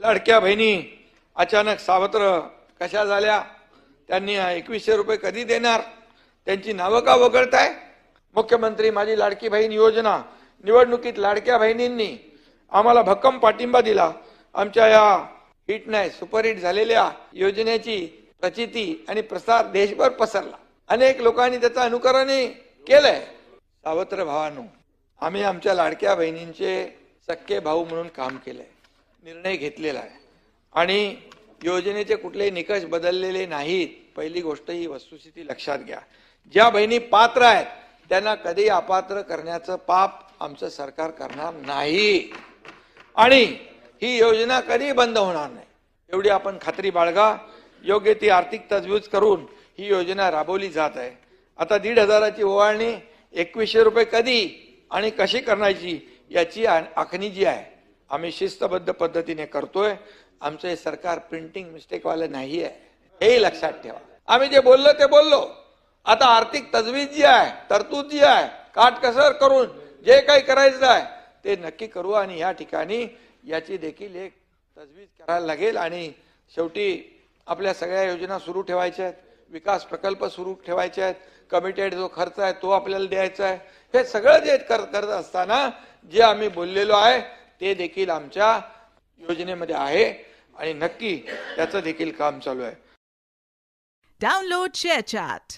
लाडक्या बहिणी अचानक सावत्र कशा झाल्या, त्यांनी 2100 रुपये कधी देणार, त्यांची नावं का वगळताय? मुख्यमंत्री माझी लाडकी बहीण योजना निवडणुकीत लाडक्या बहिणींनी आम्हाला भक्कम पाठिंबा दिला. आमच्या या हिट नाही सुपरहिट झालेल्या योजनेची प्रचिती आणि प्रसार देशभर पसरला. अनेक लोकांनी त्याचं अनुकरण केलंय. सावत्र भावांनो, आम्ही आमच्या लाडक्या बहिणींचे सख्खे भाऊ म्हणून काम केलंय, निर्णय घेतलेला आहे आणि योजनेचे कुठलेही निकष बदललेले नाहीत. पहिली गोष्ट ही वस्तुस्थिती लक्षात घ्या. ज्या बहिणी पात्र आहेत त्यांना कधी अपात्र करण्याचं पाप आमचं सरकार करणार नाही आणि ही योजना कधी बंद होणार नाही एवढी आपण खात्री बाळगा. योग्य ती आर्थिक तजवीज करून ही योजना राबवली जात आहे. आता 1,500ची ओवाळणी 2100 रुपये कधी आणि कशी करण्याची याची आखणी जी आहे आम्ही शिस्तबद्ध पद्धतीने करतोय. आमचं हे सरकार प्रिंटिंग मिस्टेक वाले नाही आहे, हे लक्षात ठेवा. आम्ही जे बोललो ते बोललो. आता आर्थिक तजवीज जी आहे, तरतूद जी आहे, काटकसर करून जे काही करायचं आहे ते नक्की करू आणि या ठिकाणी याची देखील एक तजवीज करायला लागेल. आणि शेवटी आपल्या सगळ्या योजना सुरू ठेवायच्या आहेत, विकास प्रकल्प सुरू ठेवायचे आहेत, कमिटेड जो खर्च आहे तो आपल्याला द्यायचा आहे. हे सगळं जे करत असताना जे आम्ही बोललेलो आहे ते देखील आमच्या योजनेमध्ये आहे आणि नक्की त्याचं देखील काम चालू आहे. Download ShareChat.